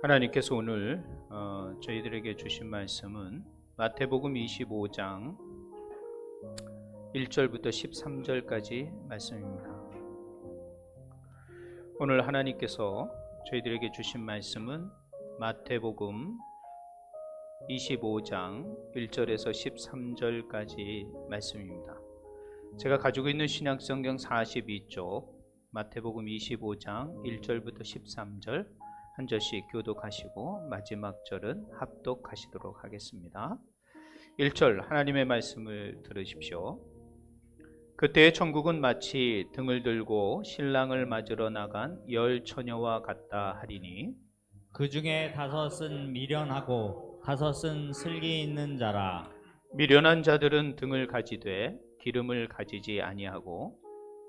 하나님께서 오늘 저희들에게 주신 말씀은 마태복음 25장 1절부터 13절까지 말씀입니다. 오늘 하나님께서 저희들에게 주신 말씀은 마태복음 25장 1절에서 13절까지 말씀입니다. 제가 가지고 있는 신약성경 42쪽 마태복음 25장 1절부터 13절 한 절씩 교독하시고 마지막 절은 합독하시도록 하겠습니다. 1절 하나님의 말씀을 들으십시오. 그때의 천국은 마치 등을 들고 신랑을 맞으러 나간 10 처녀와 같다 하리니 그 중에 5은 미련하고 5은 슬기 있는 자라. 미련한 자들은 등을 가지되 기름을 가지지 아니하고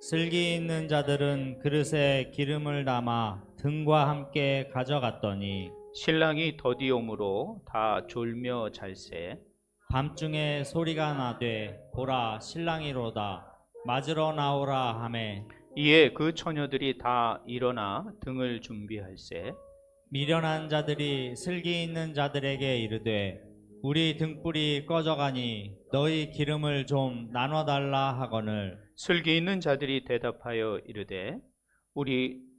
슬기 있는 자들은 그릇에 기름을 담아 등과 함께 가져갔더니 신랑이 더디옴으로 다 졸며 잘세 밤중에 소리가 나되 보라 신랑이로다 맞으러 나오라 하매 이에 그 처녀들이 다 일어나 등을 준비할세 미련한 자들이 슬기 있는 자들에게 이르되 우리 등불이 꺼져가니 너희 기름을 좀 나눠달라 하거늘 슬기 있는 자들이 대답하여 이르되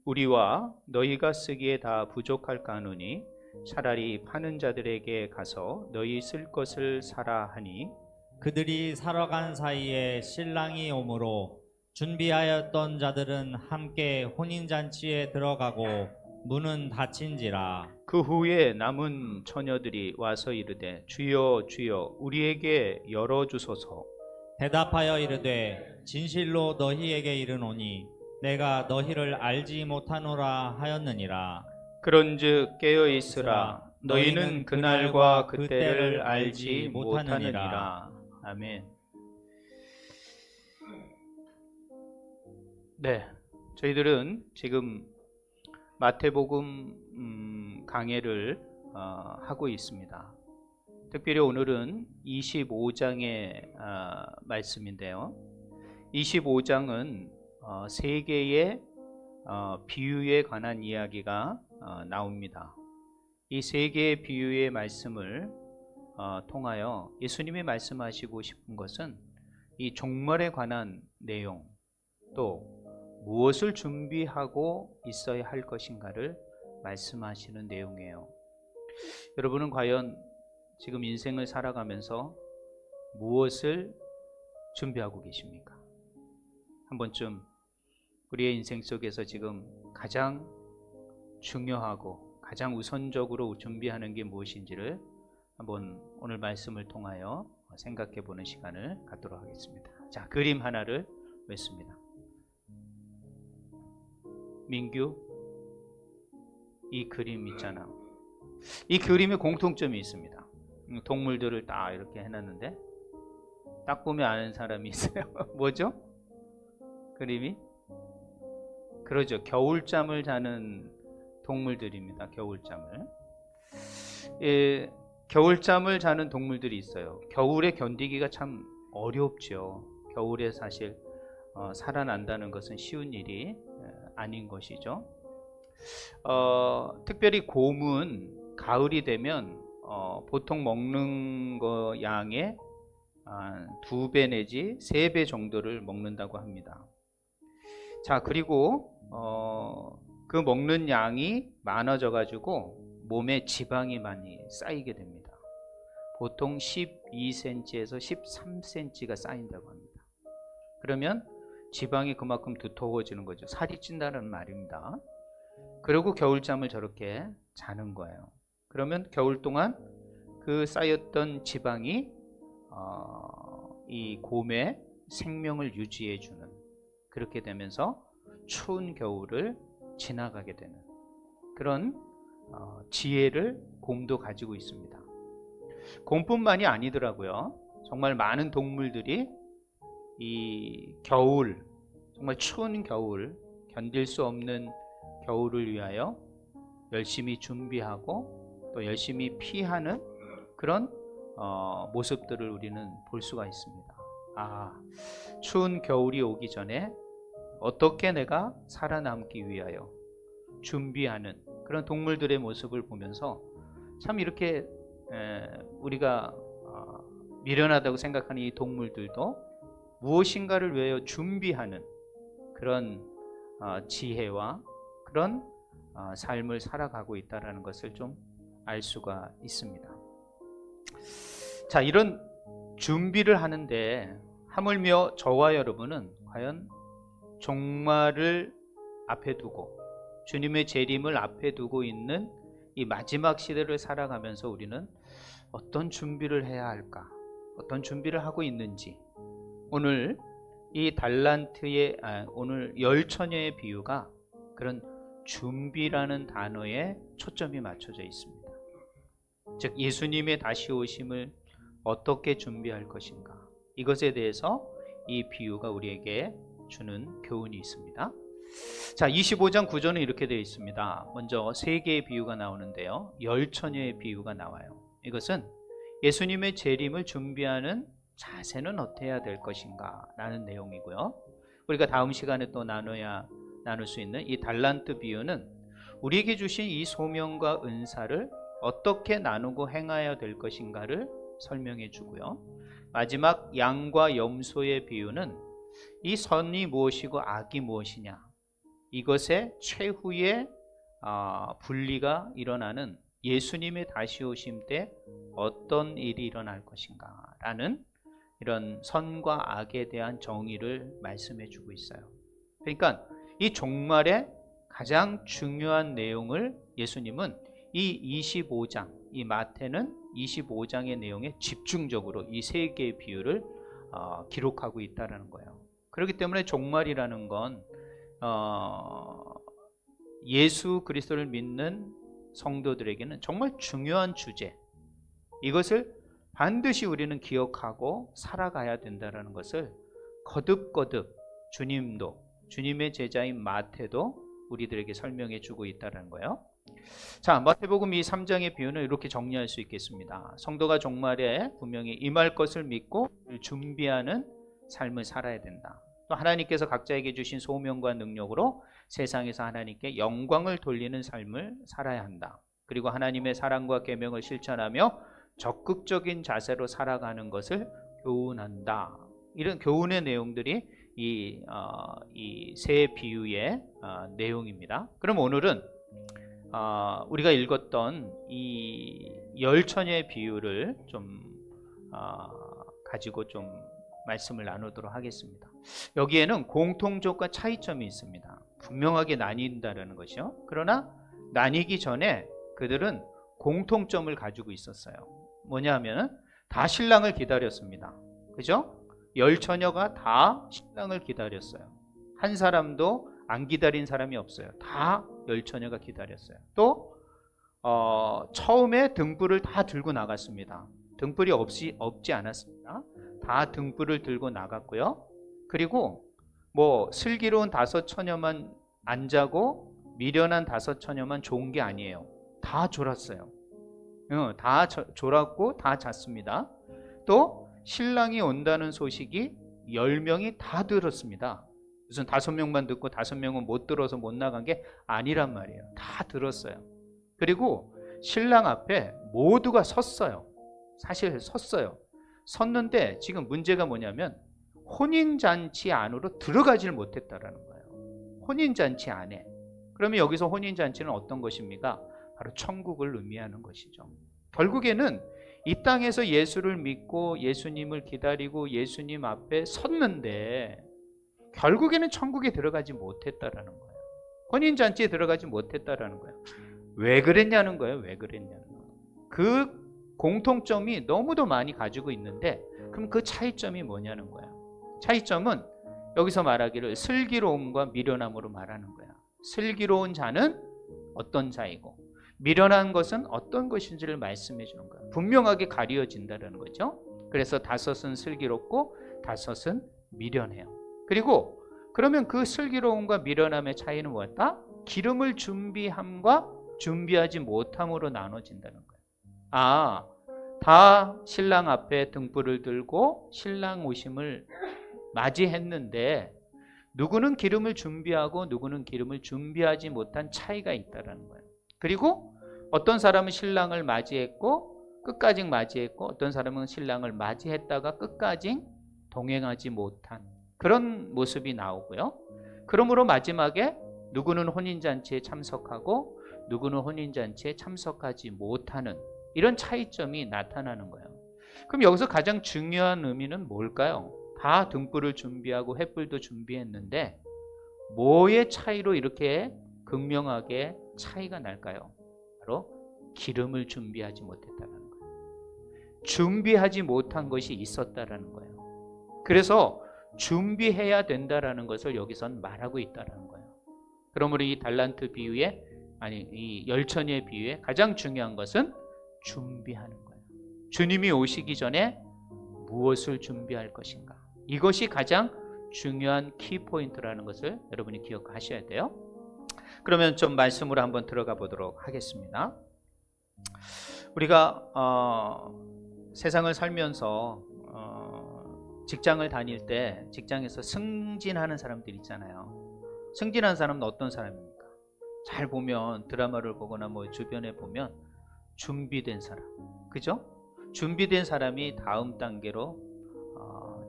우리와 너희가 쓰기에 다 부족할까 하노니 차라리 파는 자들에게 가서 너희 쓸 것을 사라 하니 그들이 사러 간 사이에 신랑이 오므로 준비하였던 자들은 함께 혼인잔치에 들어가고 문은 닫힌지라. 그 후에 남은 처녀들이 와서 이르되 주여 주여 우리에게 열어주소서. 대답하여 이르되 진실로 너희에게 이르노니 내가 너희를 알지 못하노라 하였느니라. 그런즉 깨어있으라 너희는 그날과 그때를 알지 못하느니라. 아멘. 네, 저희들은 지금 마태복음 강해를 하고 있습니다. 특별히 오늘은 25장의 말씀인데요. 25장은 세 개의 비유에 관한 이야기가 나옵니다. 이 세 개의 비유의 말씀을 통하여 예수님이 말씀하시고 싶은 것은 이 종말에 관한 내용, 또 무엇을 준비하고 있어야 할 것인가를 말씀하시는 내용이에요. 여러분은 과연 지금 인생을 살아가면서 무엇을 준비하고 계십니까? 한 번쯤 우리의 인생 속에서 지금 가장 중요하고 가장 우선적으로 준비하는 게 무엇인지를 한번 오늘 말씀을 통하여 생각해 보는 시간을 갖도록 하겠습니다. 자, 그림 하나를 맺습니다. 민규, 이 그림 있잖아. 이 그림에 공통점이 있습니다. 동물들을 딱 이렇게 해놨는데 딱 보면 아는 사람이 있어요. 뭐죠? 그림이? 그러죠. 겨울잠을 자는 동물들입니다. 겨울잠을. 겨울잠을 자는 동물들이 있어요. 겨울에 견디기가 참 어렵죠. 겨울에 사실 살아난다는 것은 쉬운 일이 아닌 것이죠. 특별히 곰은 가을이 되면 보통 먹는 거 양의 2배 내지 3배 정도를 먹는다고 합니다. 자, 그리고 그 먹는 양이 많아져 가지고 몸에 지방이 많이 쌓이게 됩니다. 보통 12cm에서 13cm가 쌓인다고 합니다. 그러면 지방이 그만큼 두터워지는 거죠. 살이 찐다는 말입니다. 그리고 겨울잠을 저렇게 자는 거예요. 그러면 겨울 동안 그 쌓였던 지방이 이 곰의 생명을 유지해 주는, 그렇게 되면서 추운 겨울을 지나가게 되는 그런 지혜를 곰도 가지고 있습니다. 곰뿐만이 아니더라고요. 정말 많은 동물들이 이 겨울, 정말 추운 겨울, 견딜 수 없는 겨울을 위하여 열심히 준비하고 또 열심히 피하는 그런 모습들을 우리는 볼 수가 있습니다. 추운 겨울이 오기 전에 어떻게 내가 살아남기 위하여 준비하는 그런 동물들의 모습을 보면서 참 이렇게 우리가 미련하다고 생각하는 이 동물들도 무엇인가를 위하여 준비하는 그런 지혜와 그런 삶을 살아가고 있다는 것을 좀 알 수가 있습니다. 자, 이런 준비를 하는데 하물며 저와 여러분은 과연 종말을 앞에 두고 주님의 재림을 앞에 두고 있는 이 마지막 시대를 살아가면서 우리는 어떤 준비를 해야 할까? 어떤 준비를 하고 있는지, 오늘 이 오늘 10처녀의 비유가 그런 준비라는 단어에 초점이 맞춰져 있습니다. 즉 예수님의 다시 오심을 어떻게 준비할 것인가, 이것에 대해서 이 비유가 우리에게 주는 교훈이 있습니다. 자, 25장 9절은 이렇게 되어 있습니다. 먼저 세 개의 비유가 나오는데요, 10처녀의 비유가 나와요. 이것은 예수님의 재림을 준비하는 자세는 어떻게 해야 될 것인가 라는 내용이고요. 우리가 다음 시간에 또 나눌 수 있는 이 달란트 비유는 우리에게 주신 이 소명과 은사를 어떻게 나누고 행해야 될 것인가를 설명해 주고요. 마지막 양과 염소의 비유는 이 선이 무엇이고 악이 무엇이냐, 이것의 최후의 분리가 일어나는 예수님의 다시 오심 때 어떤 일이 일어날 것인가 라는 이런 선과 악에 대한 정의를 말씀해 주고 있어요. 그러니까 이 종말의 가장 중요한 내용을 예수님은 이 25장, 이 마태는 25장의 내용에 집중적으로 이 세 개의 비유를 기록하고 있다는 거예요. 그렇기 때문에 종말이라는 건 예수 그리스도를 믿는 성도들에게는 정말 중요한 주제, 이것을 반드시 우리는 기억하고 살아가야 된다는 것을 거듭거듭 주님의 제자인 마태도 우리들에게 설명해 주고 있다는 거예요. 자, 마태복음 이 3장의 비유는 이렇게 정리할 수 있겠습니다. 성도가 종말에 분명히 임할 것을 믿고 준비하는 삶을 살아야 된다. 또 하나님께서 각자에게 주신 소명과 능력으로 세상에서 하나님께 영광을 돌리는 삶을 살아야 한다. 그리고 하나님의 사랑과 계명을 실천하며 적극적인 자세로 살아가는 것을 교훈한다. 이런 교훈의 내용들이 이 세 비유의 내용입니다. 그럼 오늘은 우리가 읽었던 이 10처녀의 비유를 좀 가지고 좀 말씀을 나누도록 하겠습니다. 여기에는 공통점과 차이점이 있습니다. 분명하게 나뉜다는 것이요. 그러나 나뉘기 전에 그들은 공통점을 가지고 있었어요. 뭐냐 하면 다 신랑을 기다렸습니다. 그죠? 10처녀가 다 신랑을 기다렸어요. 한 사람도 안 기다린 사람이 없어요. 다 10처녀가 기다렸어요. 또 처음에 등불을 다 들고 나갔습니다. 등불이 없지 않았습니다. 다 등불을 들고 나갔고요. 그리고 슬기로운 5처녀만 안 자고 미련한 5처녀만 좋은 게 아니에요. 다 졸았어요. 다 졸았고 다 잤습니다. 또 신랑이 온다는 소식이 10명이 다 들었습니다. 무슨 5명만 듣고 5명은 못 들어서 못 나간 게 아니란 말이에요. 다 들었어요. 그리고 신랑 앞에 모두가 섰어요. 사실 섰어요. 섰는데 지금 문제가 뭐냐면 혼인잔치 안으로 들어가지를 못했다라는 거예요. 혼인잔치 안에. 그러면 여기서 혼인잔치는 어떤 것입니까? 바로 천국을 의미하는 것이죠. 결국에는 이 땅에서 예수를 믿고 예수님을 기다리고 예수님 앞에 섰는데 결국에는 천국에 들어가지 못했다라는 거예요. 혼인잔치에 들어가지 못했다라는 거예요. 왜 그랬냐는 거예요. 왜 그랬냐는 거예요. 그 공통점이 너무도 많이 가지고 있는데 그럼 그 차이점이 뭐냐는 거예요. 차이점은 여기서 말하기를 슬기로움과 미련함으로 말하는 거야. 슬기로운 자는 어떤 자이고 미련한 것은 어떤 것인지를 말씀해 주는 거예요. 분명하게 가려진다는 거죠. 그래서 5은 슬기롭고 5은 미련해요. 그리고 그러면 그 슬기로움과 미련함의 차이는 뭐였다? 기름을 준비함과 준비하지 못함으로 나눠진다는 거예요. 다 신랑 앞에 등불을 들고 신랑 오심을 맞이했는데 누구는 기름을 준비하고 누구는 기름을 준비하지 못한 차이가 있다라는 거예요. 그리고 어떤 사람은 신랑을 맞이했고 끝까지 맞이했고 어떤 사람은 신랑을 맞이했다가 끝까지 동행하지 못한 그런 모습이 나오고요. 그러므로 마지막에 누구는 혼인잔치에 참석하고 누구는 혼인잔치에 참석하지 못하는 이런 차이점이 나타나는 거예요. 그럼 여기서 가장 중요한 의미는 뭘까요? 다 등불을 준비하고 횃불도 준비했는데 뭐의 차이로 이렇게 극명하게 차이가 날까요? 바로 기름을 준비하지 못했다는 거예요. 준비하지 못한 것이 있었다라는 거예요. 그래서 준비해야 된다라는 것을 여기선 말하고 있다라는 거예요. 그러므로 이 달란트 비유에 이 열처녀의 비유에 가장 중요한 것은 준비하는 거예요. 주님이 오시기 전에 무엇을 준비할 것인가? 이것이 가장 중요한 키포인트라는 것을 여러분이 기억하셔야 돼요. 그러면 좀 말씀으로 한번 들어가 보도록 하겠습니다. 우리가 세상을 살면서 직장을 다닐 때 직장에서 승진하는 사람들 있잖아요. 승진하는 사람은 어떤 사람입니까? 잘 보면 드라마를 보거나 뭐 주변에 보면 준비된 사람, 그죠? 준비된 사람이 다음 단계로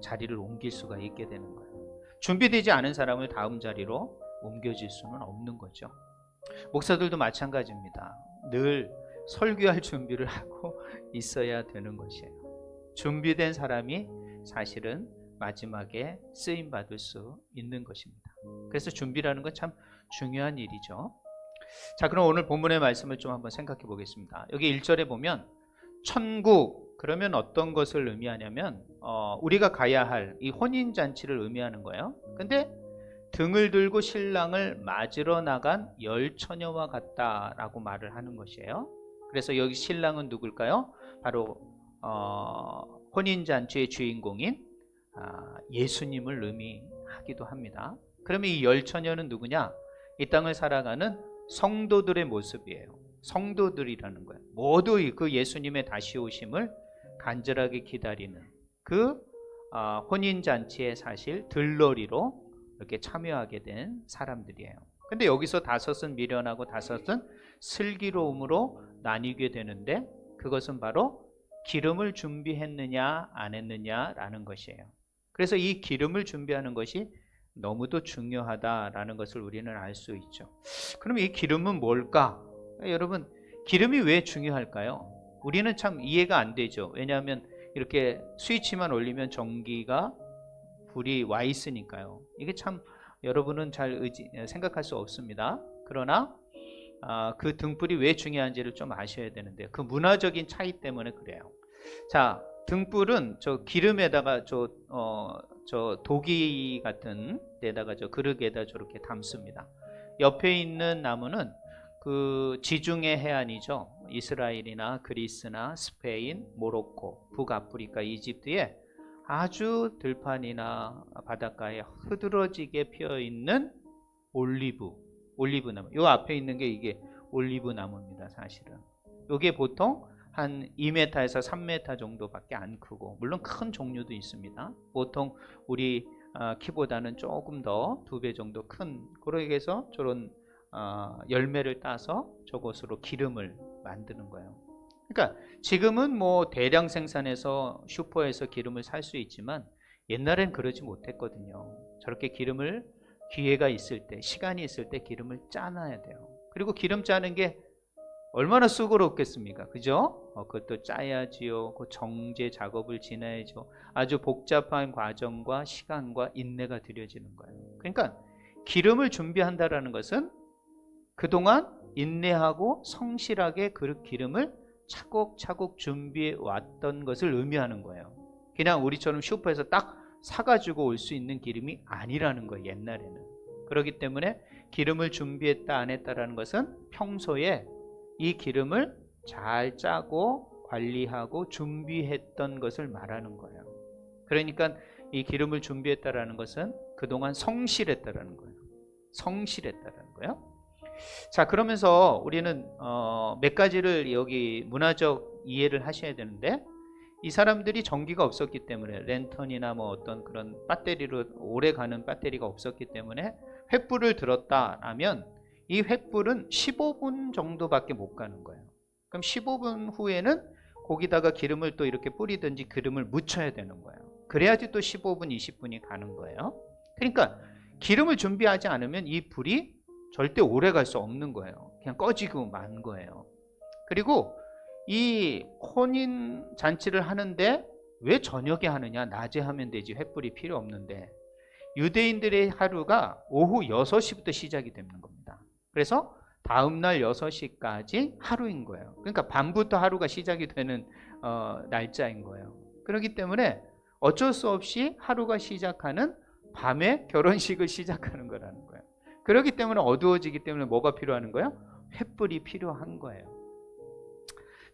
자리를 옮길 수가 있게 되는 거예요. 준비되지 않은 사람을 다음 자리로 옮겨질 수는 없는 거죠. 목사들도 마찬가지입니다. 늘 설교할 준비를 하고 있어야 되는 것이에요. 준비된 사람이 사실은 마지막에 쓰임 받을 수 있는 것입니다. 그래서 준비라는 건 참 중요한 일이죠. 자, 그럼 오늘 본문의 말씀을 좀 한번 생각해 보겠습니다. 여기 1절에 보면 천국, 그러면 어떤 것을 의미하냐면 우리가 가야 할 이 혼인잔치를 의미하는 거예요. 근데 등을 들고 신랑을 맞으러 나간 열처녀와 같다라고 말을 하는 것이에요. 그래서 여기 신랑은 누굴까요? 바로 혼인잔치의 주인공인 예수님을 의미하기도 합니다. 그러면 이 열처녀는 누구냐? 이 땅을 살아가는 성도들의 모습이에요. 성도들이라는 거예요. 모두 그 예수님의 다시 오심을 간절하게 기다리는 그 혼인잔치의 사실 들러리로 이렇게 참여하게 된 사람들이에요. 근데 여기서 다섯은 미련하고 다섯은 슬기로움으로 나뉘게 되는데 그것은 바로 기름을 준비했느냐 안 했느냐라는 것이에요. 그래서 이 기름을 준비하는 것이 너무도 중요하다라는 것을 우리는 알 수 있죠. 그럼 이 기름은 뭘까? 여러분, 기름이 왜 중요할까요? 우리는 참 이해가 안 되죠. 왜냐하면 이렇게 스위치만 올리면 전기가 불이 와 있으니까요. 이게 참 여러분은 잘 생각할 수 없습니다. 그러나 그 등불이 왜 중요한지를 좀 아셔야 되는데 그 문화적인 차이 때문에 그래요. 자, 등불은 저 기름에다가 저 도기 같은 데다가 저 그릇에다 저렇게 담습니다. 옆에 있는 나무는 그 지중해 해안이죠. 이스라엘이나 그리스나 스페인, 모로코, 북아프리카, 이집트에 아주 들판이나 바닷가에 흐드러지게 피어 있는 올리브 나무. 요 앞에 있는 게 이게 올리브 나무입니다, 사실은. 이게 보통 한 2m에서 3m 정도밖에 안 크고, 물론 큰 종류도 있습니다. 보통 우리 키보다는 조금 더 2배 정도 큰, 그렇게 해서 저런 열매를 따서 저것으로 기름을 만드는 거예요. 그러니까 지금은 뭐 대량 생산해서 슈퍼에서 기름을 살 수 있지만 옛날엔 그러지 못했거든요. 저렇게 기름을 기회가 있을 때, 시간이 있을 때 기름을 짜놔야 돼요. 그리고 기름 짜는 게 얼마나 수고롭겠습니까? 그죠? 그것도 짜야지요. 그 정제 작업을 지나야죠. 아주 복잡한 과정과 시간과 인내가 들여지는 거예요. 그러니까 기름을 준비한다라는 것은 그동안 인내하고 성실하게 그 기름을 차곡차곡 준비해 왔던 것을 의미하는 거예요. 그냥 우리처럼 슈퍼에서 딱 사가지고 올 수 있는 기름이 아니라는 거예요, 옛날에는. 그렇기 때문에 기름을 준비했다 안 했다라는 것은 평소에 이 기름을 잘 짜고 관리하고 준비했던 것을 말하는 거예요. 그러니까 이 기름을 준비했다라는 것은 그동안 성실했다라는 거예요. 성실했다라는 거예요. 자, 그러면서 우리는 몇 가지를 여기 문화적 이해를 하셔야 되는데, 이 사람들이 전기가 없었기 때문에 랜턴이나 뭐 어떤 그런 배터리로 오래 가는 배터리가 없었기 때문에 횃불을 들었다라면 이 횃불은 15분 정도밖에 못 가는 거예요. 그럼 15분 후에는 거기다가 기름을 또 이렇게 뿌리든지 기름을 묻혀야 되는 거예요. 그래야지 또 15분, 20분이 가는 거예요. 그러니까 기름을 준비하지 않으면 이 불이 절대 오래 갈 수 없는 거예요. 그냥 꺼지고 만 거예요. 그리고 이 혼인 잔치를 하는데 왜 저녁에 하느냐? 낮에 하면 되지. 횃불이 필요 없는데. 유대인들의 하루가 오후 6시부터 시작이 되는 겁니다. 그래서 다음날 6시까지 하루인 거예요. 그러니까 밤부터 하루가 시작이 되는 날짜인 거예요. 그렇기 때문에 어쩔 수 없이 하루가 시작하는 밤에 결혼식을 시작하는 거라는 거예요. 그렇기 때문에 어두워지기 때문에 뭐가 필요한 거예요? 횃불이 필요한 거예요.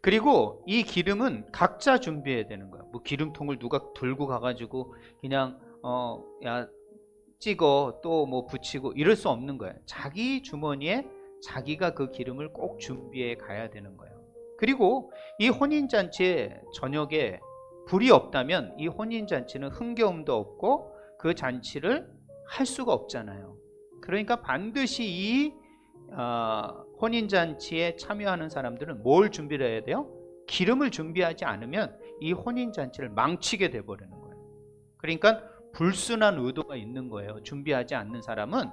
그리고 이 기름은 각자 준비해야 되는 거예요. 뭐 기름통을 누가 들고 가가지고 그냥 야 찍어 또 뭐 붙이고 이럴 수 없는 거예요. 자기 주머니에 자기가 그 기름을 꼭 준비해 가야 되는 거예요. 그리고 이 혼인잔치에 저녁에 불이 없다면 이 혼인잔치는 흥겨움도 없고 그 잔치를 할 수가 없잖아요. 그러니까 반드시 이 혼인잔치에 참여하는 사람들은 뭘 준비를 해야 돼요? 기름을 준비하지 않으면 이 혼인잔치를 망치게 돼버리는 거예요. 그러니까 불순한 의도가 있는 거예요. 준비하지 않는 사람은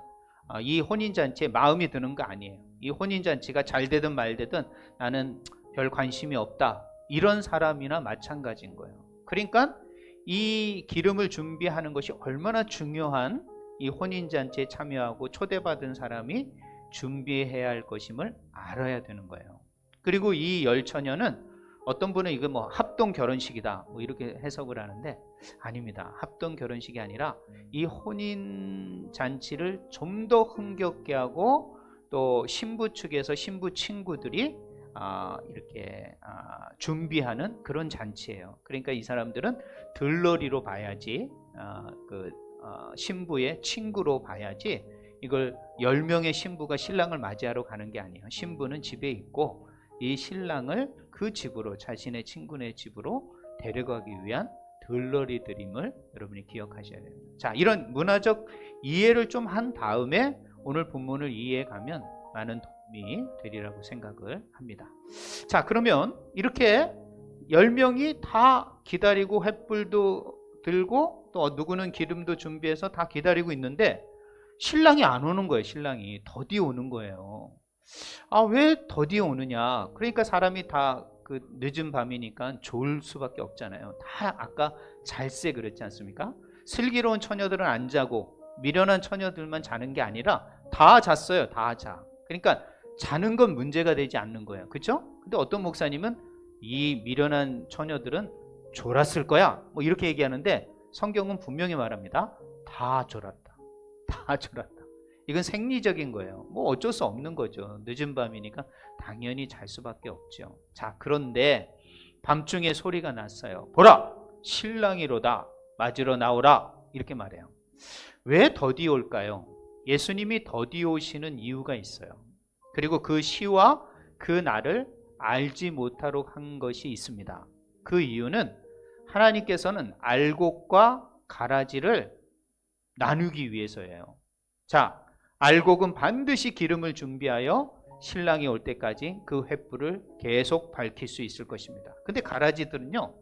이 혼인잔치에 마음이 드는 거 아니에요. 이 혼인잔치가 잘 되든 말 되든 나는 별 관심이 없다. 이런 사람이나 마찬가지인 거예요. 그러니까 이 기름을 준비하는 것이 얼마나 중요한 이 혼인잔치에 참여하고 초대받은 사람이 준비해야 할 것임을 알아야 되는 거예요. 그리고 이 열처녀는 어떤 분은 이거 뭐 합동 결혼식이다 뭐 이렇게 해석을 하는데 아닙니다. 합동 결혼식이 아니라 이 혼인 잔치를 좀 더 흥겹게 하고 또 신부 측에서 신부 친구들이 이렇게 준비하는 그런 잔치예요. 그러니까 이 사람들은 들러리로 봐야지 신부의 친구로 봐야지 이걸 10명의 신부가 신랑을 맞이하러 가는 게 아니에요. 신부는 집에 있고 이 신랑을 그 집으로 자신의 친구네 집으로 데려가기 위한 들러리들임을 여러분이 기억하셔야 됩니다. 자, 이런 문화적 이해를 좀 한 다음에 오늘 본문을 이해해 가면 많은 도움이 되리라고 생각을 합니다. 자, 그러면 이렇게 10명이 다 기다리고 횃불도 들고 또 누구는 기름도 준비해서 다 기다리고 있는데 신랑이 안 오는 거예요. 신랑이 더디 오는 거예요. 왜 더디 오느냐? 그러니까 사람이 다 그 늦은 밤이니까 졸 수밖에 없잖아요. 다 아까 잘세 그랬지 않습니까? 슬기로운 처녀들은 안 자고 미련한 처녀들만 자는 게 아니라 다 잤어요. 다 자. 그러니까 자는 건 문제가 되지 않는 거예요. 그렇죠? 근데 어떤 목사님은 이 미련한 처녀들은 졸았을 거야. 뭐 이렇게 얘기하는데 성경은 분명히 말합니다. 다 졸았다. 다 졸았다. 이건 생리적인 거예요. 뭐 어쩔 수 없는 거죠. 늦은 밤이니까 당연히 잘 수밖에 없죠. 자, 그런데 밤중에 소리가 났어요. 보라! 신랑이로다. 맞으러 나오라. 이렇게 말해요. 왜 더디 올까요? 예수님이 더디 오시는 이유가 있어요. 그리고 그 시와 그 날을 알지 못하도록 한 것이 있습니다. 그 이유는 하나님께서는 알곡과 가라지를 나누기 위해서예요. 자, 알곡은 반드시 기름을 준비하여 신랑이 올 때까지 그 횃불을 계속 밝힐 수 있을 것입니다. 근데 가라지들은요,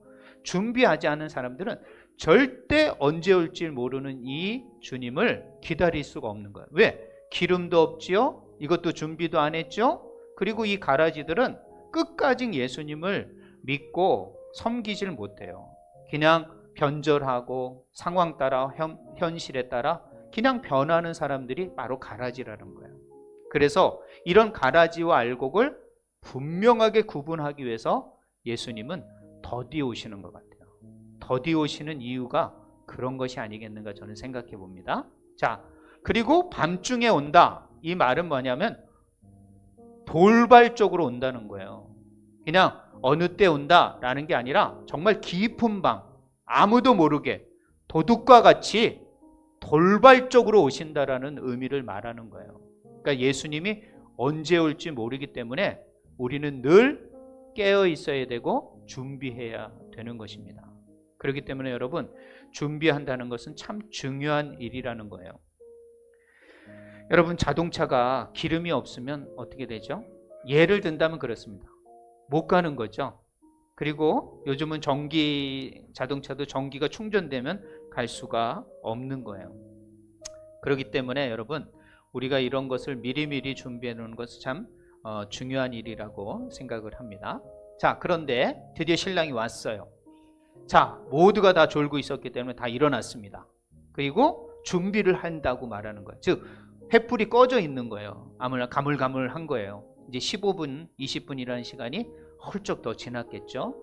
준비하지 않은 사람들은 절대 언제 올지 모르는 이 주님을 기다릴 수가 없는 거예요. 왜? 기름도 없지요? 이것도 준비도 안 했죠? 그리고 이 가라지들은 끝까지 예수님을 믿고 섬기질 못해요. 그냥 변절하고 상황 따라 현실에 따라 그냥 변하는 사람들이 바로 가라지라는 거예요. 그래서 이런 가라지와 알곡을 분명하게 구분하기 위해서 예수님은 더디 오시는 것 같아요. 더디 오시는 이유가 그런 것이 아니겠는가 저는 생각해 봅니다. 자, 그리고 밤중에 온다. 이 말은 뭐냐면 돌발적으로 온다는 거예요. 그냥 어느 때 온다라는 게 아니라 정말 깊은 밤, 아무도 모르게 도둑과 같이 돌발적으로 오신다라는 의미를 말하는 거예요. 그러니까 예수님이 언제 올지 모르기 때문에 우리는 늘 깨어 있어야 되고 준비해야 되는 것입니다. 그렇기 때문에 여러분, 준비한다는 것은 참 중요한 일이라는 거예요. 여러분, 자동차가 기름이 없으면 어떻게 되죠? 예를 든다면 그렇습니다. 못 가는 거죠. 그리고 요즘은 자동차도 전기가 충전되면 갈 수가 없는 거예요. 그렇기 때문에 여러분, 우리가 이런 것을 미리미리 준비해 놓는 것은 참 중요한 일이라고 생각을 합니다. 자, 그런데 드디어 신랑이 왔어요. 자, 모두가 다 졸고 있었기 때문에 다 일어났습니다. 그리고 준비를 한다고 말하는 거예요. 즉, 횃불이 꺼져 있는 거예요. 아무나 가물가물한 거예요. 이제 15분, 20분이라는 시간이 훌쩍 더 지났겠죠.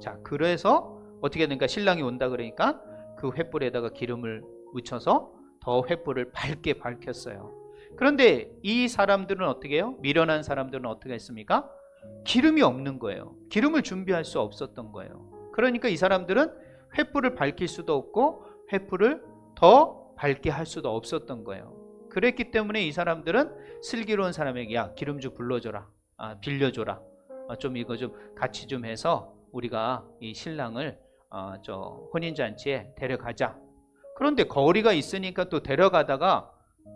자, 그래서 어떻게 되니까 신랑이 온다 그러니까 그 횃불에다가 기름을 묻혀서 더 횃불을 밝게 밝혔어요. 그런데 이 사람들은 어떻게 해요? 미련한 사람들은 어떻게 했습니까? 기름이 없는 거예요. 기름을 준비할 수 없었던 거예요. 그러니까 이 사람들은 횃불을 밝힐 수도 없고 횃불을 더 밝게 할 수도 없었던 거예요. 그랬기 때문에 이 사람들은 슬기로운 사람에게 야, 기름 좀 불러줘라, 빌려줘라, 좀 이거 좀 같이 좀 해서 우리가 이 신랑을 저 혼인잔치에 데려가자. 그런데 거리가 있으니까 또 데려가다가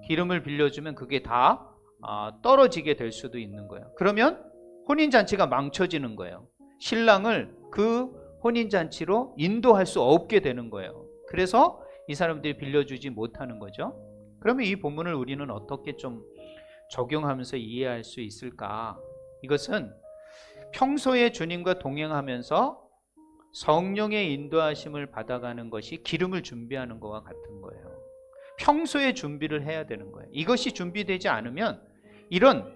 기름을 빌려주면 그게 다 떨어지게 될 수도 있는 거예요. 그러면 혼인잔치가 망쳐지는 거예요. 신랑을 그 혼인잔치로 인도할 수 없게 되는 거예요. 그래서 이 사람들이 빌려주지 못하는 거죠. 그러면 이 본문을 우리는 어떻게 좀 적용하면서 이해할 수 있을까? 이것은 평소에 주님과 동행하면서 성령의 인도하심을 받아가는 것이 기름을 준비하는 것과 같은 거예요. 평소에 준비를 해야 되는 거예요. 이것이 준비되지 않으면 이런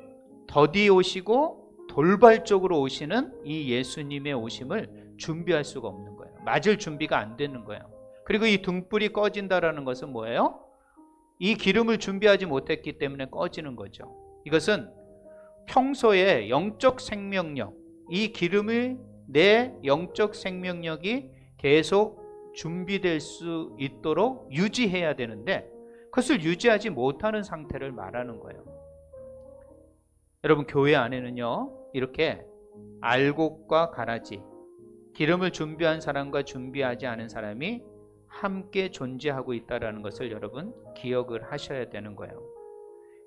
더디 오시고 돌발적으로 오시는 이 예수님의 오심을 준비할 수가 없는 거예요. 맞을 준비가 안 되는 거예요. 그리고 이 등불이 꺼진다라는 것은 뭐예요? 이 기름을 준비하지 못했기 때문에 꺼지는 거죠. 이것은 평소에 영적 생명력, 이 기름을 내 영적 생명력이 계속 준비될 수 있도록 유지해야 되는데 그것을 유지하지 못하는 상태를 말하는 거예요. 여러분, 교회 안에는요, 이렇게 알곡과 가라지, 기름을 준비한 사람과 준비하지 않은 사람이 함께 존재하고 있다는 것을 여러분 기억을 하셔야 되는 거예요.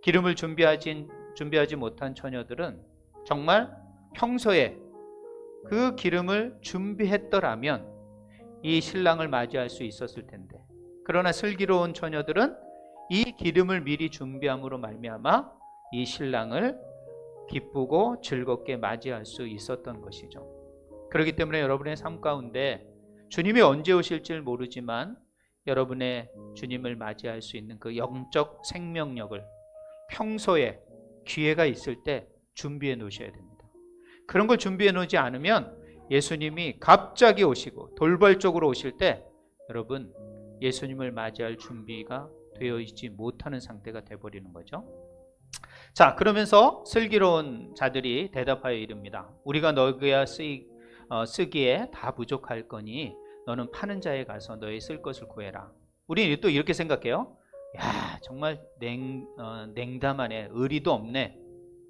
기름을 준비하지 못한 처녀들은 정말 평소에 그 기름을 준비했더라면 이 신랑을 맞이할 수 있었을 텐데, 그러나 슬기로운 처녀들은 이 기름을 미리 준비함으로 말미암아 이 신랑을 기쁘고 즐겁게 맞이할 수 있었던 것이죠. 그렇기 때문에 여러분의 삶 가운데 주님이 언제 오실지 모르지만 여러분의 주님을 맞이할 수 있는 그 영적 생명력을 평소에 기회가 있을 때 준비해 놓으셔야 됩니다. 그런 걸 준비해 놓지 않으면 예수님이 갑자기 오시고 돌발적으로 오실 때 여러분 예수님을 맞이할 준비가 되어 있지 못하는 상태가 되어버리는 거죠. 자, 그러면서 슬기로운 자들이 대답하여 이릅니다. 우리가 너희가 쓰기에 다 부족할 거니 너는 파는 자에 가서 너희 쓸 것을 구해라. 우리는 또 이렇게 생각해요. 야, 정말 냉담하네. 의리도 없네.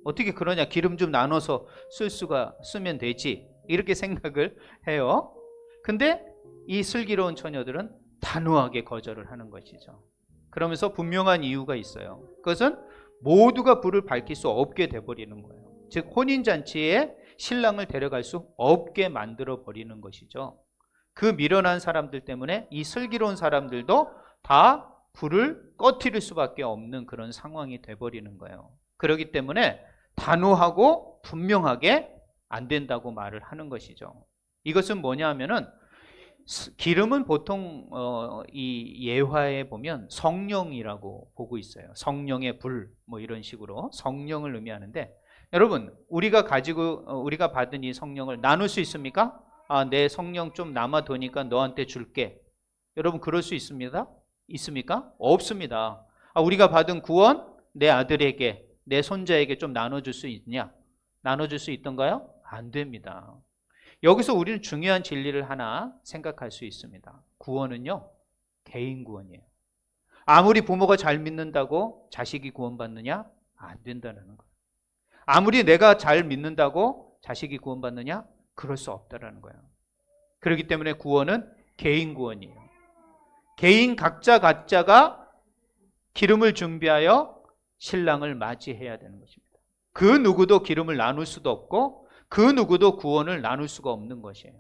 어떻게 그러냐. 기름 좀 나눠서 쓰면 되지. 이렇게 생각을 해요. 근데 이 슬기로운 처녀들은 단호하게 거절을 하는 것이죠. 그러면서 분명한 이유가 있어요. 그것은 모두가 불을 밝힐 수 없게 돼버리는 거예요. 즉 혼인잔치에 신랑을 데려갈 수 없게 만들어 버리는 것이죠. 그 미련한 사람들 때문에 이 슬기로운 사람들도 다 불을 꺼트릴 수밖에 없는 그런 상황이 돼버리는 거예요. 그렇기 때문에 단호하고 분명하게 안 된다고 말을 하는 것이죠. 이것은 뭐냐 하면은 기름은 보통 이 예화에 보면 성령이라고 보고 있어요. 성령의 불 뭐 이런 식으로 성령을 의미하는데 여러분 우리가 받은 이 성령을 나눌 수 있습니까? 내 성령 좀 남아도니까 너한테 줄게. 여러분 그럴 수 있습니다? 있습니까? 없습니다. 우리가 받은 구원 내 아들에게 내 손자에게 좀 나눠줄 수 있냐? 나눠줄 수 있던가요? 안 됩니다. 여기서 우리는 중요한 진리를 하나 생각할 수 있습니다. 구원은요, 개인 구원이에요. 아무리 부모가 잘 믿는다고 자식이 구원받느냐? 안 된다는 거예요. 아무리 내가 잘 믿는다고 자식이 구원받느냐? 그럴 수 없다라는 거예요. 그렇기 때문에 구원은 개인 구원이에요. 개인 각자가 기름을 준비하여 신랑을 맞이해야 되는 것입니다. 그 누구도 기름을 나눌 수도 없고 그 누구도 구원을 나눌 수가 없는 것이에요.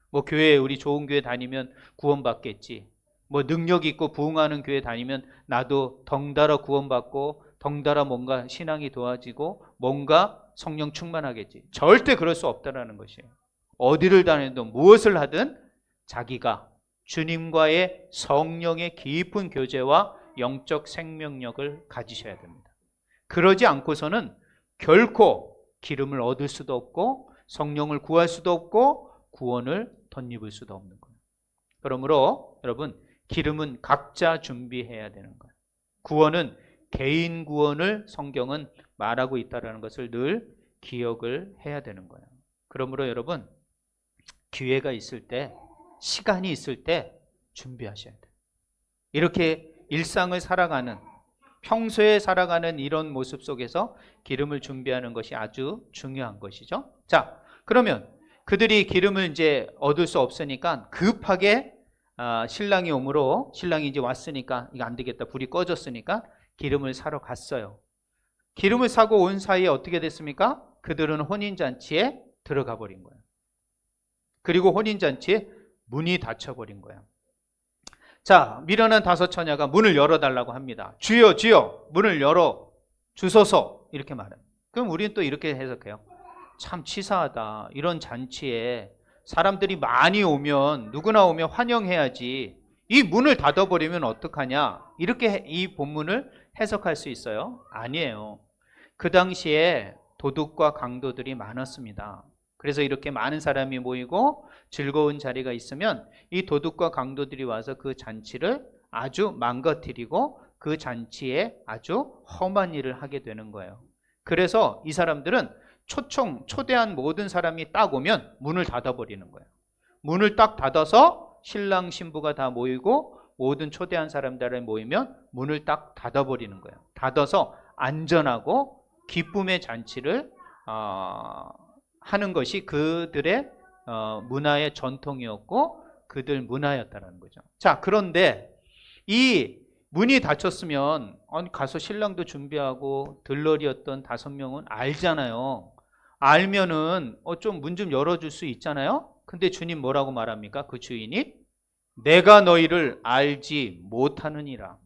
뭐 교회 우리 좋은 교회 다니면 구원받겠지. 뭐 능력 있고 부흥하는 교회 다니면 나도 덩달아 구원받고 덩달아 뭔가 신앙이 도와지고 뭔가 성령 충만하겠지. 절대 그럴 수 없다라는 것이에요. 어디를 다니든 무엇을 하든 자기가 주님과의 성령의 깊은 교제와 영적 생명력을 가지셔야 됩니다. 그러지 않고서는 결코 기름을 얻을 수도 없고 성령을 구할 수도 없고 구원을 덧입을 수도 없는 거예요. 그러므로 여러분, 기름은 각자 준비해야 되는 거예요. 구원은 개인 구원을 성경은 말하고 있다는 것을 늘 기억을 해야 되는 거예요. 그러므로 여러분, 기회가 있을 때, 시간이 있을 때 준비하셔야 돼요. 이렇게 일상을 살아가는, 평소에 살아가는 이런 모습 속에서 기름을 준비하는 것이 아주 중요한 것이죠. 자, 그러면 그들이 기름을 이제 얻을 수 없으니까 급하게 신랑이 오므로, 신랑이 이제 왔으니까 이거 안 되겠다, 불이 꺼졌으니까 기름을 사러 갔어요. 기름을 사고 온 사이에 어떻게 됐습니까? 그들은 혼인잔치에 들어가 버린 거예요. 그리고 혼인잔치에 문이 닫혀버린 거예요. 자, 미련한 다섯 처녀가 문을 열어달라고 합니다. 주여, 주여, 문을 열어 주소서, 이렇게 말해요. 그럼 우리는 또 이렇게 해석해요. 참 치사하다. 이런 잔치에 사람들이 많이 오면, 누구나 오면 환영해야지, 이 문을 닫아버리면 어떡하냐, 이렇게 이 본문을 해석할 수 있어요? 아니에요. 그 당시에 도둑과 강도들이 많았습니다. 그래서 이렇게 많은 사람이 모이고 즐거운 자리가 있으면 이 도둑과 강도들이 와서 그 잔치를 아주 망가뜨리고 그 잔치에 아주 험한 일을 하게 되는 거예요. 그래서 이 사람들은 초대한 모든 사람이 딱 오면 문을 닫아버리는 거예요. 문을 딱 닫아서 신랑 신부가 다 모이고 모든 초대한 사람들이 모이면 문을 딱 닫아버리는 거예요. 닫아서 안전하고 기쁨의 잔치를 하는 것이 그들의 문화의 전통이었고 그들 문화였다는 거죠. 자, 그런데 이 문이 닫혔으면 가서 신랑도 준비하고 들러리였던 5명은 알잖아요. 알면은 좀 문 좀 열어줄 수 있잖아요. 근데 주님 뭐라고 말합니까? 그 주인이 내가 너희를 알지 못하느니라.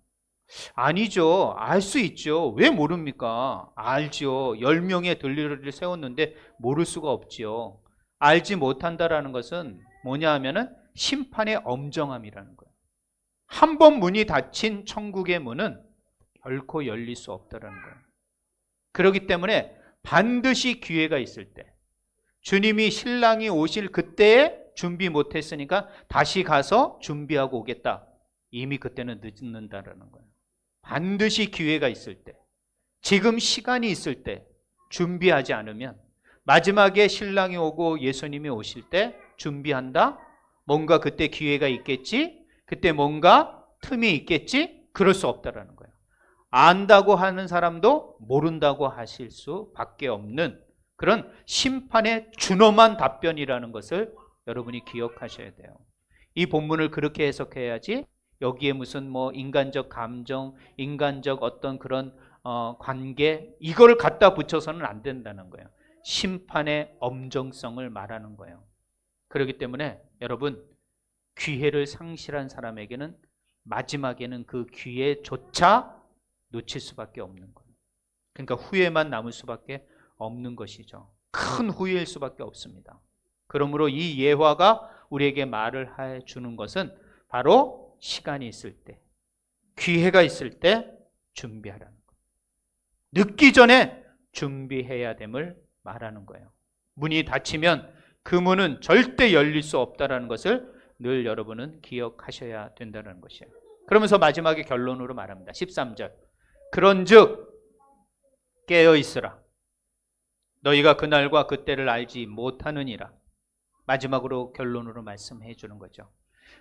아니죠. 알 수 있죠. 왜 모릅니까? 알죠. 10명의 들러리를 세웠는데 모를 수가 없지요. 알지 못한다라는 것은 뭐냐 하면은 심판의 엄정함이라는 거예요. 한 번 문이 닫힌 천국의 문은 결코 열릴 수 없다라는 거예요. 그렇기 때문에 반드시 기회가 있을 때, 주님이 신랑이 오실 그때에 준비 못했으니까 다시 가서 준비하고 오겠다. 이미 그때는 늦는다라는 거예요. 반드시 기회가 있을 때, 지금 시간이 있을 때 준비하지 않으면 마지막에 신랑이 오고 예수님이 오실 때 준비한다? 뭔가 그때 기회가 있겠지? 그때 뭔가 틈이 있겠지? 그럴 수 없다라는 거예요. 안다고 하는 사람도 모른다고 하실 수밖에 없는 그런 심판의 준엄한 답변이라는 것을 여러분이 기억하셔야 돼요. 이 본문을 그렇게 해석해야지 여기에 무슨 뭐 인간적 감정, 인간적 어떤 그런 관계, 이걸 갖다 붙여서는 안 된다는 거예요. 심판의 엄정성을 말하는 거예요. 그렇기 때문에 여러분, 기회를 상실한 사람에게는 마지막에는 그 기회조차 놓칠 수밖에 없는 거예요. 그러니까 후회만 남을 수밖에 없는 것이죠. 큰 후회일 수밖에 없습니다. 그러므로 이 예화가 우리에게 말을 해 주는 것은 바로 시간이 있을 때, 기회가 있을 때 준비하라는 거예요. 늦기 전에 준비해야 됨을 말하는 거예요. 문이 닫히면 그 문은 절대 열릴 수 없다는 것을 늘 여러분은 기억하셔야 된다는 것이에요. 그러면서 마지막에 결론으로 말합니다. 13절. 그런즉 깨어있으라. 너희가 그날과 그때를 알지 못하느니라. 마지막으로 결론으로 말씀해 주는 거죠.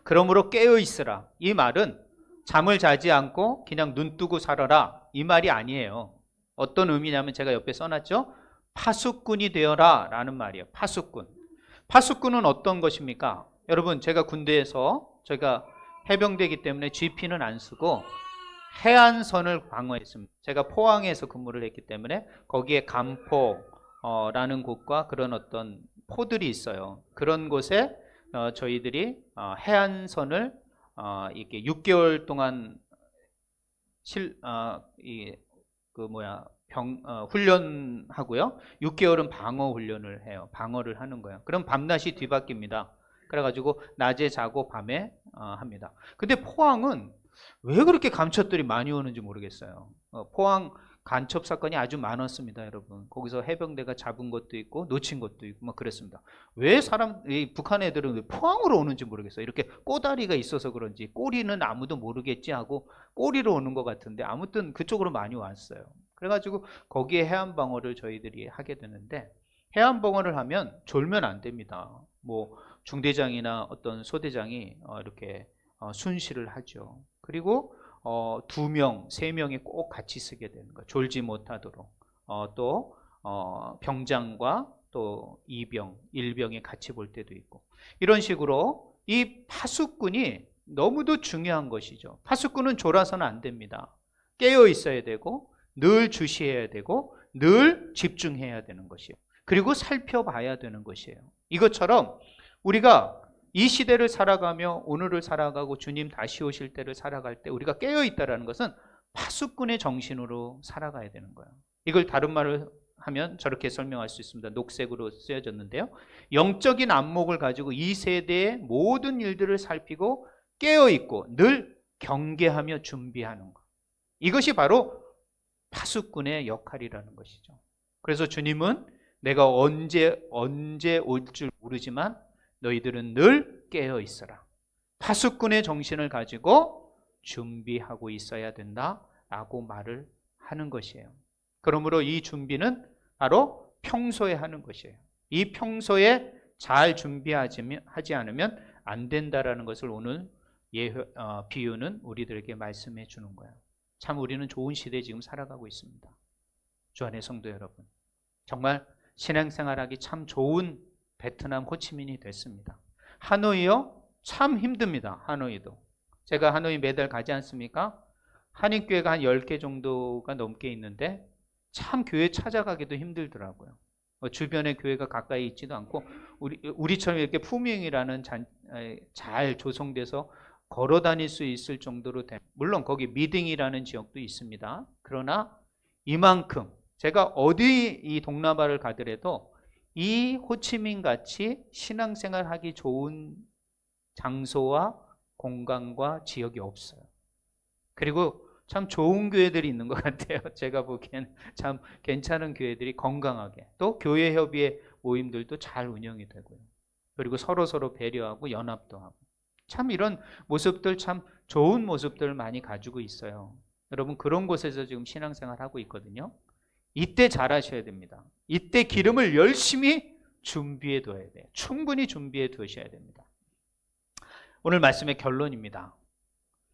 그러므로 깨어있으라. 이 말은 잠을 자지 않고 그냥 눈 뜨고 살아라, 이 말이 아니에요. 어떤 의미냐면 제가 옆에 써놨죠. 파수꾼이 되어라 라는 말이에요. 파수꾼. 파수꾼은 어떤 것입니까? 여러분, 제가 군대에서 제가 해병대이기 때문에 GP는 안 쓰고 해안선을 방어했습니다. 제가 포항에서 근무를 했기 때문에 거기에 간포라는 곳과 그런 어떤 포들이 있어요. 그런 곳에 저희들이 해안선을 이렇게 6개월 동안 훈련하고요. 6개월은 방어 훈련을 해요. 방어를 하는 거예요. 그럼 밤낮이 뒤바뀝니다. 그래가지고 낮에 자고 밤에 합니다. 근데 포항은 왜 그렇게 감첩들이 많이 오는지 모르겠어요. 포항 간첩 사건이 아주 많았습니다, 여러분. 거기서 해병대가 잡은 것도 있고 놓친 것도 있고 막 그랬습니다. 왜 북한 애들은 왜 포항으로 오는지 모르겠어요. 이렇게 꼬다리가 있어서 그런지 꼬리는 아무도 모르겠지 하고 꼬리로 오는 것 같은데 아무튼 그쪽으로 많이 왔어요. 그래가지고 거기에 해안 방어를 저희들이 하게 되는데 해안 방어를 하면 졸면 안 됩니다. 뭐 중대장이나 어떤 소대장이 이렇게 순시를 하죠. 그리고 2명, 3명이 꼭 같이 쓰게 되는 거예요. 졸지 못하도록. 또 병장과 또 2병, 1병이 같이 볼 때도 있고. 이런 식으로 이 파수꾼이 너무도 중요한 것이죠. 파수꾼은 졸아서는 안 됩니다. 깨어 있어야 되고 늘 주시해야 되고 늘 집중해야 되는 것이에요. 그리고 살펴봐야 되는 것이에요. 이것처럼 우리가 이 시대를 살아가며 오늘을 살아가고 주님 다시 오실 때를 살아갈 때 우리가 깨어있다는 것은 파수꾼의 정신으로 살아가야 되는 거예요. 이걸 다른 말을 하면 저렇게 설명할 수 있습니다. 녹색으로 쓰여졌는데요. 영적인 안목을 가지고 이 세대의 모든 일들을 살피고 깨어있고 늘 경계하며 준비하는 것. 이것이 바로 파수꾼의 역할이라는 것이죠. 그래서 주님은 내가 언제 올 줄 모르지만 너희들은 늘 깨어 있어라. 파수꾼의 정신을 가지고 준비하고 있어야 된다라고 말을 하는 것이에요. 그러므로 이 준비는 바로 평소에 하는 것이에요. 이 평소에 잘 준비하지 않으면 안 된다라는 것을 오늘 비유는 우리들에게 말씀해 주는 거예요. 참 우리는 좋은 시대에 지금 살아가고 있습니다. 주 안의 성도 여러분, 정말 신앙생활하기 참 좋은 베트남 호치민이 됐습니다. 하노이요? 참 힘듭니다. 하노이도. 제가 하노이 매달 가지 않습니까? 한인교회가 한 10개 정도가 넘게 있는데 참 교회 찾아가기도 힘들더라고요. 주변에 교회가 가까이 있지도 않고 우리처럼 이렇게 푸명이라는 잘 조성돼서 걸어 다닐 수 있을 정도로 물론 거기 미딩이라는 지역도 있습니다. 그러나 이만큼 제가 어디 이 동남아를 가더라도 이 호치민 같이 신앙생활 하기 좋은 장소와 공간과 지역이 없어요. 그리고 참 좋은 교회들이 있는 것 같아요. 제가 보기에는 참 괜찮은 교회들이 건강하게, 또 교회 협의회 모임들도 잘 운영이 되고요. 그리고 서로 배려하고 연합도 하고, 참 이런 모습들, 참 좋은 모습들을 많이 가지고 있어요. 여러분, 그런 곳에서 지금 신앙생활 하고 있거든요. 이때 잘하셔야 됩니다. 이때 기름을 열심히 준비해 둬야 돼요. 충분히 준비해 두셔야 됩니다. 오늘 말씀의 결론입니다.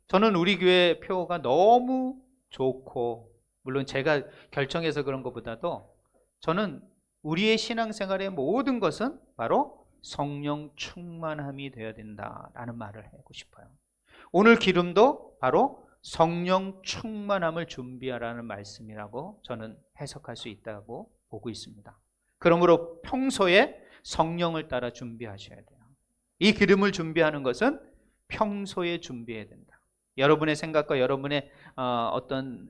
저는 우리 교회 표가 너무 좋고, 물론 제가 결정해서 그런 것보다도 저는 우리의 신앙생활의 모든 것은 바로 성령 충만함이 되어야 된다라는 말을 하고 싶어요. 오늘 기름도 바로 성령 충만함을 준비하라는 말씀이라고 저는 해석할 수 있다고 보고 있습니다. 그러므로 평소에 성령을 따라 준비하셔야 돼요. 이 기름을 준비하는 것은 평소에 준비해야 된다. 여러분의 생각과 여러분의 어떤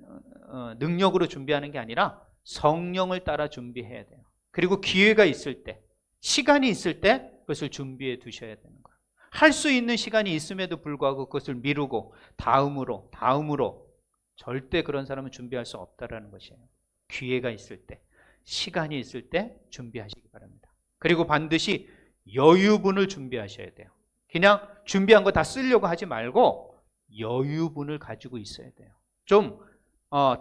능력으로 준비하는 게 아니라 성령을 따라 준비해야 돼요. 그리고 기회가 있을 때, 시간이 있을 때 그것을 준비해 두셔야 되는 거예요. 할 수 있는 시간이 있음에도 불구하고 그것을 미루고 다음으로 절대 그런 사람은 준비할 수 없다라는 것이에요. 기회가 있을 때, 시간이 있을 때 준비하시기 바랍니다. 그리고 반드시 여유분을 준비하셔야 돼요. 그냥 준비한 거 다 쓰려고 하지 말고 여유분을 가지고 있어야 돼요. 좀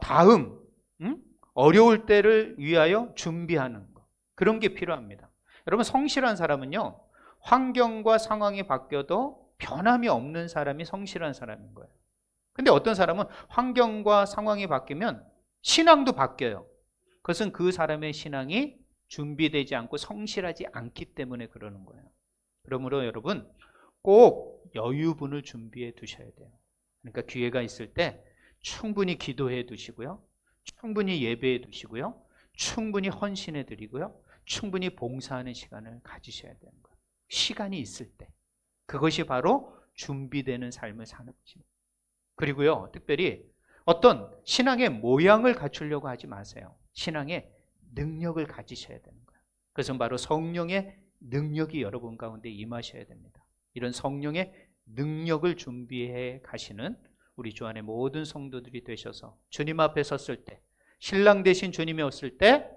다음 어려울 때를 위하여 준비하는 거, 그런 게 필요합니다. 여러분, 성실한 사람은요, 환경과 상황이 바뀌어도 변함이 없는 사람이 성실한 사람인 거예요. 근데 어떤 사람은 환경과 상황이 바뀌면 신앙도 바뀌어요. 그것은 그 사람의 신앙이 준비되지 않고 성실하지 않기 때문에 그러는 거예요. 그러므로 여러분 꼭 여유분을 준비해 두셔야 돼요. 그러니까 기회가 있을 때 충분히 기도해 두시고요. 충분히 예배해 두시고요. 충분히 헌신해 드리고요. 충분히 봉사하는 시간을 가지셔야 되는 거예요. 시간이 있을 때. 그것이 바로 준비되는 삶을 사는 것입니다. 그리고요, 특별히 어떤 신앙의 모양을 갖추려고 하지 마세요. 신앙의 능력을 가지셔야 되는 거예요. 그것은 바로 성령의 능력이 여러분 가운데 임하셔야 됩니다. 이런 성령의 능력을 준비해 가시는 우리 주 안에 모든 성도들이 되셔서 주님 앞에 섰을 때, 신랑 되신 주님이 왔을 때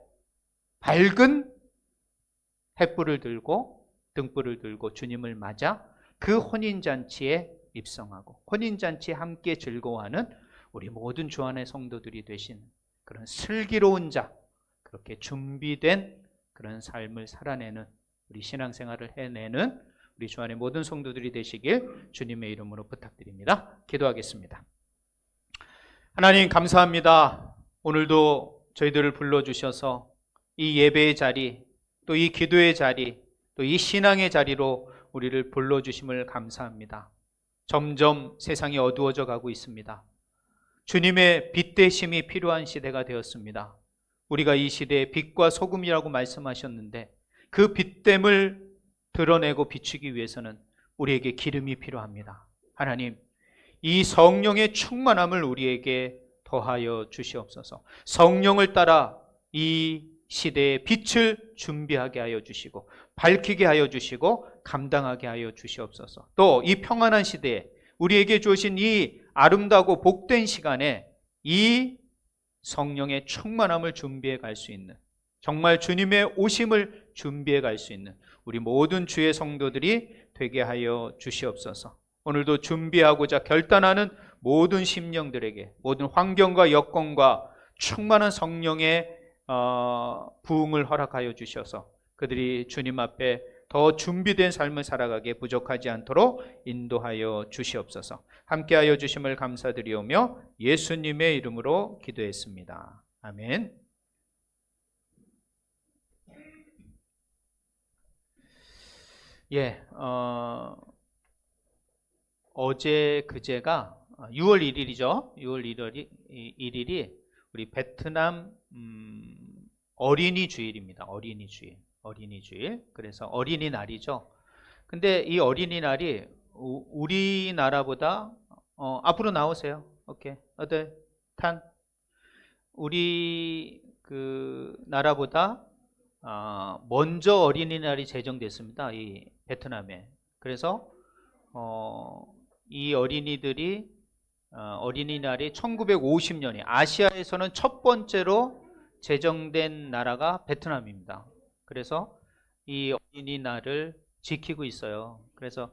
밝은 횃불을 들고 등불을 들고 주님을 맞아 그 혼인잔치에 입성하고 혼인잔치에 함께 즐거워하는 우리 모든 주 안의 성도들이 되신 그런 슬기로운 자, 그렇게 준비된 그런 삶을 살아내는 우리 신앙생활을 해내는 우리 주 안의 모든 성도들이 되시길 주님의 이름으로 부탁드립니다. 기도하겠습니다. 하나님 감사합니다. 오늘도 저희들을 불러주셔서 이 예배의 자리, 또 이 기도의 자리, 또 이 신앙의 자리로 우리를 불러주심을 감사합니다. 점점 세상이 어두워져 가고 있습니다. 주님의 빛 되심이 필요한 시대가 되었습니다. 우리가 이 시대의 빛과 소금이라고 말씀하셨는데 그 빛됨을 드러내고 비추기 위해서는 우리에게 기름이 필요합니다. 하나님, 이 성령의 충만함을 우리에게 더하여 주시옵소서. 성령을 따라 이 시대의 빛을 준비하게 하여 주시고 밝히게 하여 주시고 감당하게 하여 주시옵소서. 또 이 평안한 시대에 우리에게 주신 이 아름다고 복된 시간에 이 성령의 충만함을 준비해 갈 수 있는, 정말 주님의 오심을 준비해 갈 수 있는 우리 모든 주의 성도들이 되게 하여 주시옵소서. 오늘도 준비하고자 결단하는 모든 심령들에게 모든 환경과 여건과 충만한 성령의 부흥을 허락하여 주셔서 그들이 주님 앞에 더 준비된 삶을 살아가게 부족하지 않도록 인도하여 주시옵소서. 함께하여 주심을 감사드리오며 예수님의 이름으로 기도했습니다. 아멘. 어제 그제가 6월 1일이죠. 6월 1일이 우리 베트남 어린이 주일입니다. 어린이 주일. 그래서 어린이날이죠. 근데 이 어린이날이 우리나라보다 앞으로 나오세요. 오케이. 어들 탄 우리 그 나라보다 먼저 어린이날이 제정됐습니다. 이 베트남에. 그래서 이 어린이들이 어린이날이 1950년에 아시아에서는 첫 번째로 제정된 나라가 베트남입니다. 그래서 이 어린이날을 지키고 있어요. 그래서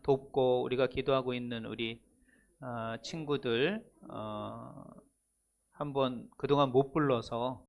돕고 우리가 기도하고 있는 우리 친구들 한번 그동안 못 불러서